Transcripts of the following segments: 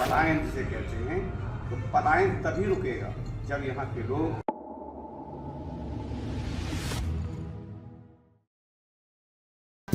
पलायन जिसे कहते हैं, तो पलायन तभी रुकेगा जब यहाँ के लोग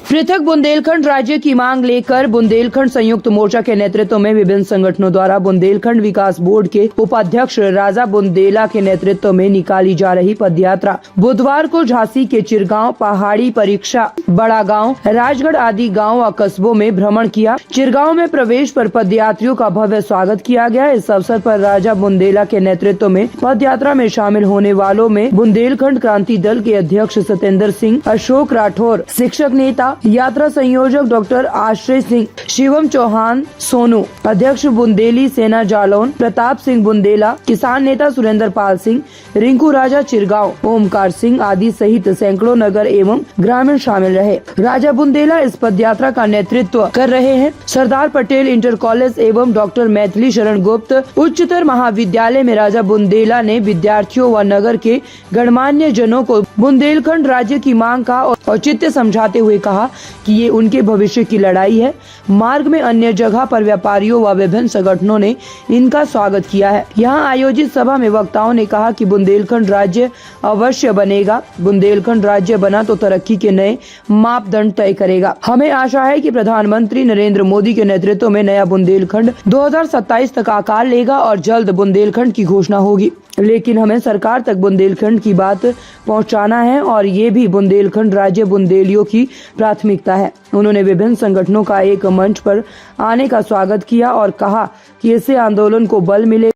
पृथक बुंदेलखंड राज्य की मांग लेकर बुंदेलखंड संयुक्त मोर्चा के नेतृत्व में विभिन्न संगठनों द्वारा बुंदेलखंड विकास बोर्ड के उपाध्यक्ष राजा बुंदेला के नेतृत्व में निकाली जा रही पदयात्रा बुधवार को झांसी के चिरगांव, पहाड़ी परीक्षा, बड़ा गांव, राजगढ़ आदि गांव और कस्बों में भ्रमण किया। चिरगांव में प्रवेश पर पदयात्रियों का भव्य स्वागत किया गया। इस अवसर पर राजा बुंदेला के नेतृत्व में पदयात्रा में शामिल होने वालों में बुंदेलखंड क्रांति दल के अध्यक्ष सत्येंद्र सिंह, अशोक राठौर, शिक्षक नेता, यात्रा संयोजक डॉक्टर आश्रय सिंह, शिवम चौहान सोनू, अध्यक्ष बुंदेली सेना जालौन, प्रताप सिंह बुंदेला, किसान नेता सुरेंद्र पाल सिंह, रिंकू राजा चिरगांव, ओमकार सिंह आदि सहित सैकड़ों नगर एवं ग्रामीण शामिल रहे। राजा बुंदेला इस पदयात्रा का नेतृत्व कर रहे हैं। सरदार पटेल इंटर कॉलेज एवं डॉक्टर मैथिली शरण गुप्त उच्चतर महाविद्यालय में राजा बुंदेला ने विद्यार्थियों व नगर के गणमान्य जनों को बुंदेलखंड राज्य की मांग का औचित्य समझाते हुए कहा कि ये उनके भविष्य की लड़ाई है। मार्ग में अन्य जगह पर व्यापारियों व विभिन्न संगठनों ने इनका स्वागत किया है। यहाँ आयोजित सभा में वक्ताओं ने कहा कि बुंदेलखंड राज्य अवश्य बनेगा। बुंदेलखंड राज्य बना तो तरक्की के नए मापदंड तय करेगा। हमें आशा है कि प्रधानमंत्री नरेंद्र मोदी के नेतृत्व में नया बुंदेलखंड 2027 तक आकार लेगा और जल्द बुंदेलखंड की घोषणा होगी। लेकिन हमें सरकार तक बुंदेलखंड की बात पहुंचाना है और ये भी बुंदेलखंड राज्य बुंदेलियों की प्राथमिकता है। उन्होंने विभिन्न संगठनों का एक मंच पर आने का स्वागत किया और कहा कि इससे आंदोलन को बल मिलेगा।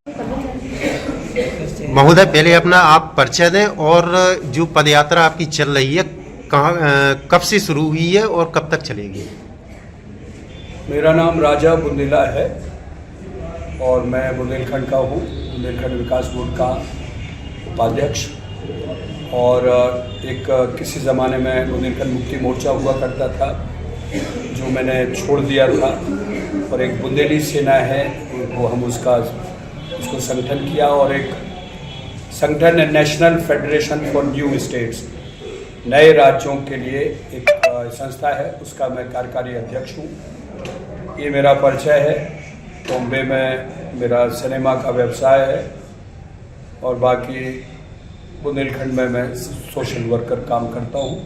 महोदय, पहले अपना आप परिचय दें और जो पदयात्रा आपकी चल रही है कब से शुरू हुई है और कब तक चलेगी? मेरा नाम राजा बुंदेला है और मैं बुंदेलखंड का हूँ, बुंदेलखंड विकास बोर्ड का उपाध्यक्ष। और एक किसी ज़माने में बुंदेलखंड मुक्ति मोर्चा हुआ करता था जो मैंने छोड़ दिया था, और एक बुंदेली सेना है वो हम उसको संगठन किया, और एक संगठन है national federation for new states, नए राज्यों के लिए एक संस्था है, उसका मैं कार्यकारी अध्यक्ष हूँ। ये मेरा परिचय है। बॉम्बे में मेरा सिनेमा का व्यवसाय है और बाकी बुंदेलखंड में मैं सोशल वर्कर काम करता हूँ।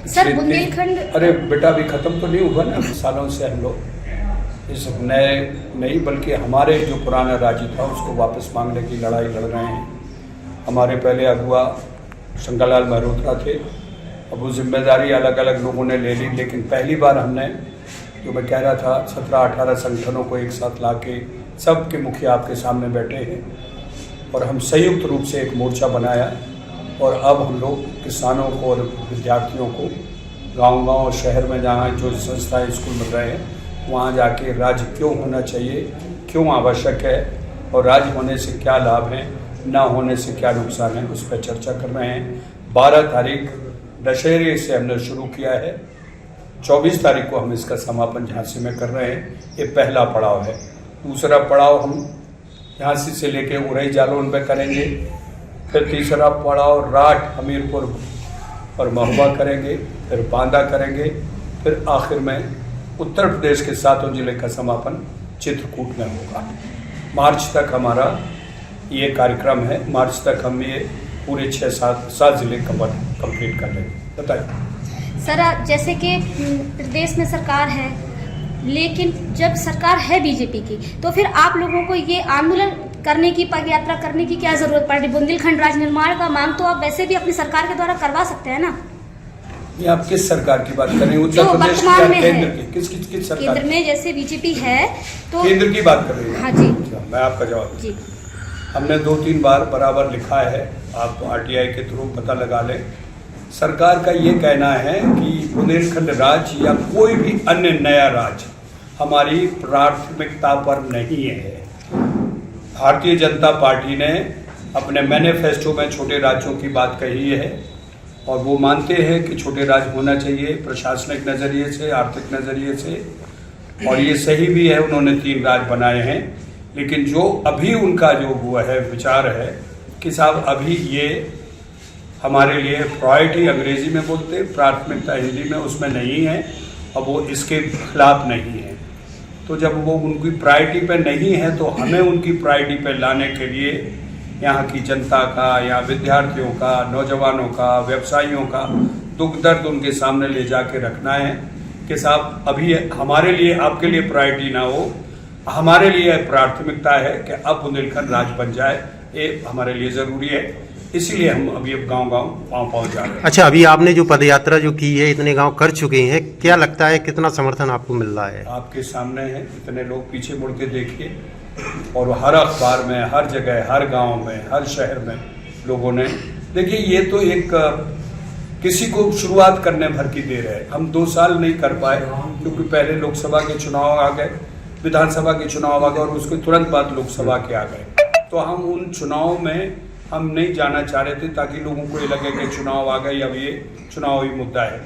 सर, बुंदेलखंड अरे बेटा, अभी ख़त्म तो नहीं हुआ ना। सालों से हम लोग इस नए नहीं बल्कि हमारे जो पुराना राज्य था उसको वापस मांगने की लड़ाई लड़ रहे हैं। हमारे पहले अगुआ शंकरलाल मल्होत्रा थे, अब वो जिम्मेदारी अलग अलग लोगों ने ले ली, लेकिन पहली बार हमने, जो मैं कह रहा था, 17-18 संगठनों को एक साथ लाके सबके मुखिया आपके सामने बैठे हैं और हम संयुक्त रूप से एक मोर्चा बनाया। और अब हम लोग किसानों को और विद्यार्थियों को गांव-गांव और शहर में जहाँ जो संस्थाएं स्कूल बन रहे हैं वहाँ जाके राज्य क्यों होना चाहिए, क्यों आवश्यक है और राज्य होने से क्या लाभ हैं, ना होने से क्या नुकसान है, उस पर चर्चा कर रहे हैं। 12 तारीख दशहरे से हमने शुरू किया है, 24 तारीख को हम इसका समापन झांसी में कर रहे हैं। ये पहला पड़ाव है। दूसरा पड़ाव हम झांसी से लेके उरई जालौन में करेंगे, फिर तीसरा पड़ाव राठ, हमीरपुर और महुआ करेंगे, फिर बांदा करेंगे, फिर आखिर में उत्तर प्रदेश के 7 जिले का समापन चित्रकूट में होगा। मार्च तक हमारा ये कार्यक्रम है। मार्च तक हम ये पूरे 6-7 जिले कंप्लीट कर लेंगे। बताइए सर, जैसे कि प्रदेश में सरकार है, लेकिन जब सरकार है बीजेपी की, तो फिर आप लोगों को ये आंदोलन करने की, पदयात्रा करने की क्या जरूरत पड़ रही? बुंदेलखंड राज्य निर्माण का मांग तो आप वैसे भी अपनी सरकार के द्वारा करवा सकते हैं ना। ये आप किस सरकार की बात कर रहे हैं? उत्तर प्रदेश की या केंद्र की? किस सरकार? केंद्र में जैसे बीजेपी है तो केंद्र की बात कर रही हैं? हाँ जी। मैं आपका जवाब जी। हमने 2-3 बार बराबर लिखा है, आप RTI के थ्रू पता लगा लें। सरकार का ये कहना है कि बुंदेलखंड राज्य या कोई भी अन्य नया राज्य हमारी प्राथमिकता पर नहीं है। भारतीय जनता पार्टी ने अपने मैनिफेस्टो में छोटे राज्यों की बात कही है और वो मानते हैं कि छोटे राज्य होना चाहिए प्रशासनिक नज़रिए से, आर्थिक नज़रिए से, और ये सही भी है। उन्होंने 3 राज्य बनाए हैं, लेकिन जो अभी उनका जो हुआ है विचार है कि साहब अभी ये हमारे लिए प्रायोरिटी अंग्रेजी में बोलते, प्राथमिकता हिंदी में, उसमें नहीं है और वो इसके खिलाफ नहीं है। तो जब वो उनकी प्रायोरिटी पे नहीं है तो हमें उनकी प्रायोरिटी पे लाने के लिए यहाँ की जनता का, यहाँ विद्यार्थियों का, नौजवानों का, व्यवसायियों का दुख दर्द उनके सामने ले जाके रखना है कि साहब अभी हमारे लिए, आपके लिए प्रायोरिटी ना हो, हमारे लिए प्राथमिकता है कि अब बुंदेलखंड राज्य बन जाए, ये हमारे लिए ज़रूरी है। इसीलिए हम अभी अब गांव-गांव पाँव जा रहे हैं। अच्छा, अभी आपने जो पदयात्रा जो की है, इतने गांव कर चुके हैं, क्या लगता है कितना समर्थन आपको मिल रहा है? आपके सामने है, इतने लोग पीछे मुड़ के देखिए, और हर अखबार में, हर जगह, हर गांव में, हर शहर में लोगों ने, देखिए ये तो एक किसी को शुरुआत करने भर की देर है। हम 2 साल नहीं कर पाए क्योंकि पहले लोकसभा के चुनाव आ गए, विधानसभा के चुनाव आ गए और उसके तुरंत बाद लोकसभा के आ गए। तो हम उन चुनाव में हम नहीं जाना चाह रहे थे ताकि लोगों को ये लगे कि चुनाव आ गए, अब ये चुनावी मुद्दा है।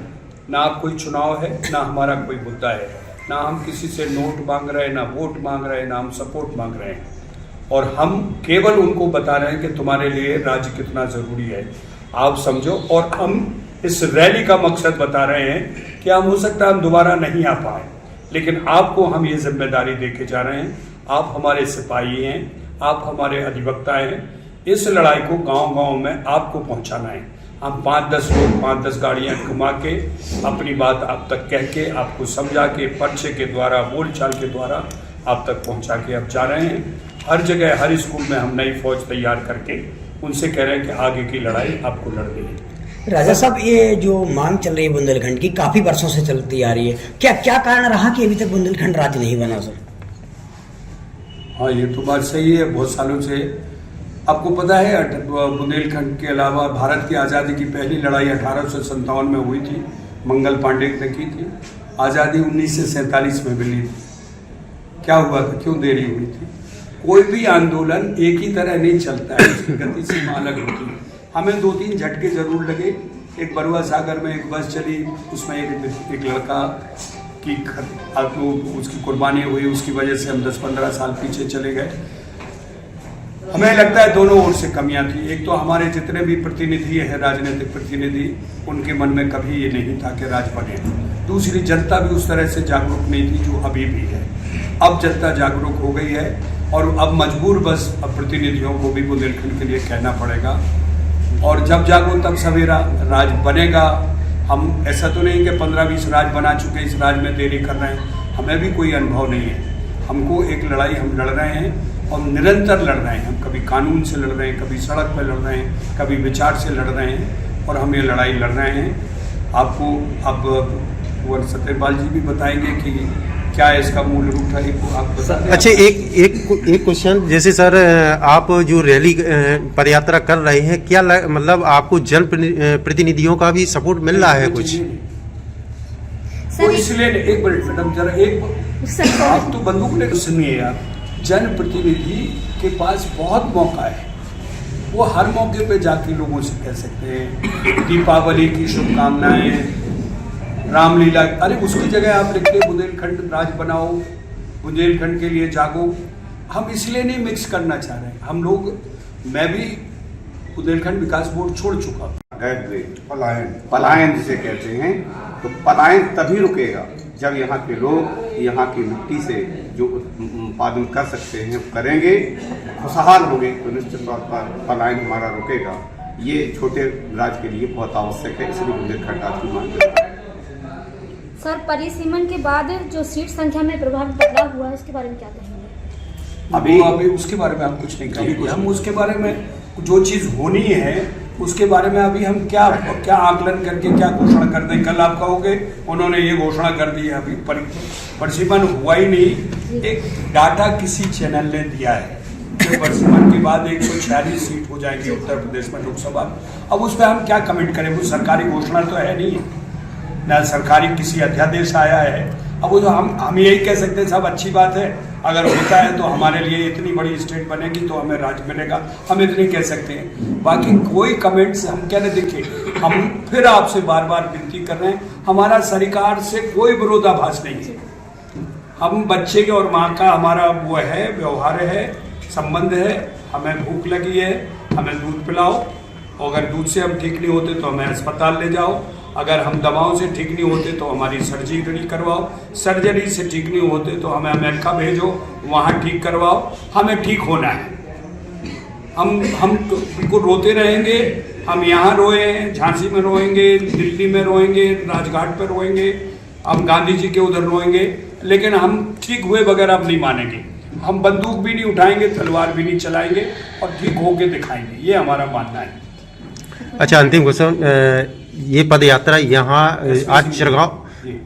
ना अब कोई चुनाव है, ना हमारा कोई मुद्दा है, ना हम किसी से नोट मांग रहे हैं, ना वोट मांग रहे हैं, ना हम सपोर्ट मांग रहे हैं। और हम केवल उनको बता रहे हैं कि तुम्हारे लिए राज्य कितना ज़रूरी है, आप समझो। और हम इस रैली का मकसद बता रहे हैं कि हम हो सकता है हम दोबारा नहीं आ पाए, लेकिन आपको हम ये जिम्मेदारी दे के जा रहे हैं। आप हमारे सिपाही हैं, आप हमारे अधिवक्ता हैं। इस लड़ाई को गांव-गांव में आपको पहुंचाना है। हम 5-10 लोग 5-10 गाड़ियां घुमा के अपनी बात आप तक कह के, आपको समझा के, पर्चे के द्वारा, बोलचाल के द्वारा आप तक पहुंचा के अब जा रहे हैं। हर जगह, हर स्कूल में हम नई फौज तैयार करके उनसे कह रहे हैं कि आगे की लड़ाई आपको लड़नी है। राजा साहब, ये जो मांग चल रही है बुंदेलखंड की, काफी वर्षों से चलती आ रही है, क्या कारण रहा कि अभी तक बुंदेलखंड राज्य नहीं बना सर? हाँ, ये तो बात सही है। बहुत सालों से आपको पता है, बुंदेलखंड के अलावा भारत की आज़ादी की पहली लड़ाई 1857 में हुई थी, मंगल पांडे ने की थी। आज़ादी 1947 में मिली थी। क्या हुआ था, क्यों देरी हुई थी? कोई भी आंदोलन एक ही तरह नहीं चलता है, उसकी गति सीमा अलग होती है। हमें 2-3 झटके जरूर लगे। एक बरुआ सागर में एक बस चली, उसमें एक लड़का की उसकी कुर्बानी हुई, उसकी वजह से हम 10-15 साल पीछे चले गए। हमें लगता है दोनों ओर से कमियां थी। एक तो हमारे जितने भी प्रतिनिधि हैं, राजनीतिक प्रतिनिधि, उनके मन में कभी ये नहीं था कि राज बने। दूसरी, जनता भी उस तरह से जागरूक नहीं थी जो अभी भी है। अब जनता जागरूक हो गई है और अब मजबूर बस अब प्रतिनिधियों को भी बुंदेलखंड के लिए कहना पड़ेगा। और जब जागो तब सवेरा, राज बनेगा। हम ऐसा तो नहीं कि 15-20 राज बना चुके, इस राज में देरी कर रहे हैं। हमें भी कोई अनुभव नहीं है। हमको एक लड़ाई हम लड़ रहे हैं और निरंतर लड़ रहे हैं। हम कभी कानून से लड़ रहे हैं, कभी सड़क पर लड़ रहे हैं, कभी विचार से लड़ रहे हैं, और हम ये लड़ाई लड़ रहे हैं। आपको अब सत्यपाल जी भी बताएंगे कि क्या इसका मूल रूप है, आप बताएं। अच्छा, एक क्वेश्चन, जैसे सर आप जो रैली पदयात्रा कर रहे हैं, क्या मतलब आपको जन प्रतिनिधियों का भी सपोर्ट मिल रहा है कुछ? वो इसलिए, एक मिनट मैडम जरा, एक आप तो बंदूक ने सुनिए यार। जनप्रतिनिधि के पास बहुत मौका है, वो हर मौके पे जाके लोगों से कह सकते हैं दीपावली की शुभकामनाएं, रामलीला, अरे उसकी जगह आप लिखते बुंदेलखंड राज बनाओ, बुंदेलखंड के लिए जागो। हम इसलिए नहीं मिक्स करना चाह रहे हैं। हम लोग, मैं भी बुंदेलखंड विकास बोर्ड छोड़ चुका हूँ। पलायन जिसे कहते हैं, तो पलायन तभी रुकेगा जब यहाँ के लोग यहाँ की मिट्टी से जो उत्पादन कर सकते हैं करेंगे, खुशहाल होंगे, तो निश्चित तौर पर पलायन हमारा रुकेगा। ये छोटे राज्य के लिए बहुत आवश्यक है, इसलिए बुंदेलखंड राज्य की मांग करता है। सर, परिसीमन के बाद जो सीट संख्या में प्रभावित बदलाव हुआ है, इसके बारे में क्या कहेंगे? अभी उसके बारे में हम कुछ नहीं कहेंगे। हम उसके बारे में जो चीज़ होनी है उसके बारे में अभी हम क्या आकलन करके क्या घोषणा कर दें। कल आप कहोगे उन्होंने ये घोषणा कर दी है, अभी परिसीमन हुआ ही नहीं। एक डाटा किसी चैनल ने दिया है कि परिसीमन के बाद 146 सीट हो जाएंगी उत्तर प्रदेश में लोकसभा। अब उस पर हम क्या कमेंट करें, वो सरकारी घोषणा तो है नहीं, ना सरकारी किसी अध्यादेश आया है। अब वो तो हम यही कह सकते हैं, सब अच्छी बात है, अगर होता है तो हमारे लिए इतनी बड़ी स्टेट बनेगी तो हमें राज्य मिलेगा, हम इतनी कह सकते हैं। बाकी कोई कमेंट्स हम कहने, देखिए हम फिर आपसे बार बार विनती कर रहे हैं, हमारा सरकार से कोई विरोधाभास नहीं है। हम बच्चे के और माँ का हमारा वो है, व्यवहार है, संबंध है। हमें भूख लगी है, हमें दूध पिलाओ, अगर दूध से हम ठीक नहीं होते तो हमें अस्पताल ले जाओ, अगर हम दवाओं से ठीक नहीं होते तो हमारी सर्जरी करवाओ, सर्जरी से ठीक नहीं होते तो हमें अमेरिका भेजो, वहाँ ठीक करवाओ। हमें ठीक होना है। हम तो बिल्कुल रोते रहेंगे। हम यहाँ रोए हैं, झांसी में रोएंगे, दिल्ली में रोएंगे, राजघाट पर रोएंगे, हम गांधी जी के उधर रोएंगे, लेकिन हम ठीक हुए बगैर अब नहीं मानेंगे। हम बंदूक भी नहीं उठाएंगे, तलवार भी नहीं चलाएंगे और ठीक होके दिखाएंगे। ये हमारा मानना है। अच्छा, अंतिम क्वेश्चन, ये पद यात्रा यहाँ आज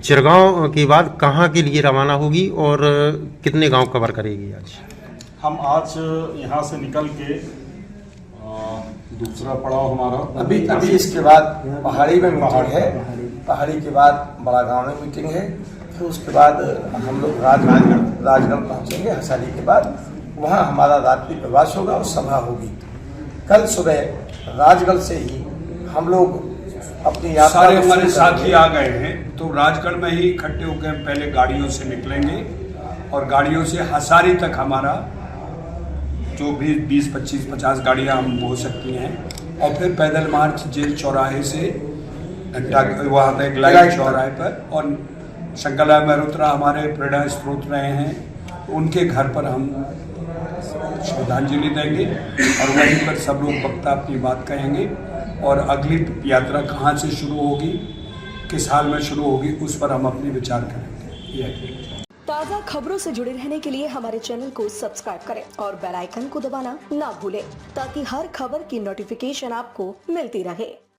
चिरगांव के बाद कहाँ के लिए रवाना होगी और कितने गांव कवर करेगी आज? हम आज यहाँ से निकल के दूसरा पड़ाव हमारा अभी इसके बाद पहाड़ी में मीटिंग है, पहाड़ी के बाद बड़ा गांव में मीटिंग है, फिर उसके बाद हम लोग राजगढ़ पहुँचेंगे। हसारी के बाद वहाँ हमारा रात्रि प्रवास होगा और सभा होगी। कल सुबह राजगढ़ से ही हम लोग अपनी यात्रा सारे हमारे साथी आ गए हैं, तो राजगढ़ में ही इकट्ठे होकर हम पहले गाड़ियों से निकलेंगे और गाड़ियों से हसारी तक हमारा जो भी 20, 25, 50 गाड़ियाँ हम हो सकती हैं, और फिर पैदल मार्च जेल चौराहे से घंटा वहाँ तक लाइन चौराहे पर, और शंकरलाल मल्होत्रा हमारे प्रेरणा स्रोत रहे हैं, उनके घर पर हम श्रद्धांजलि देंगे और वहीं पर सब लोग वक्ता अपनी बात कहेंगे। और अगली यात्रा कहाँ से शुरू होगी, किस हाल में शुरू होगी, उस पर हम अपनी विचार करेंगे। ताज़ा खबरों से जुड़े रहने के लिए हमारे चैनल को सब्सक्राइब करें और बेल आइकन को दबाना ना भूलें, ताकि हर खबर की नोटिफिकेशन आपको मिलती रहे।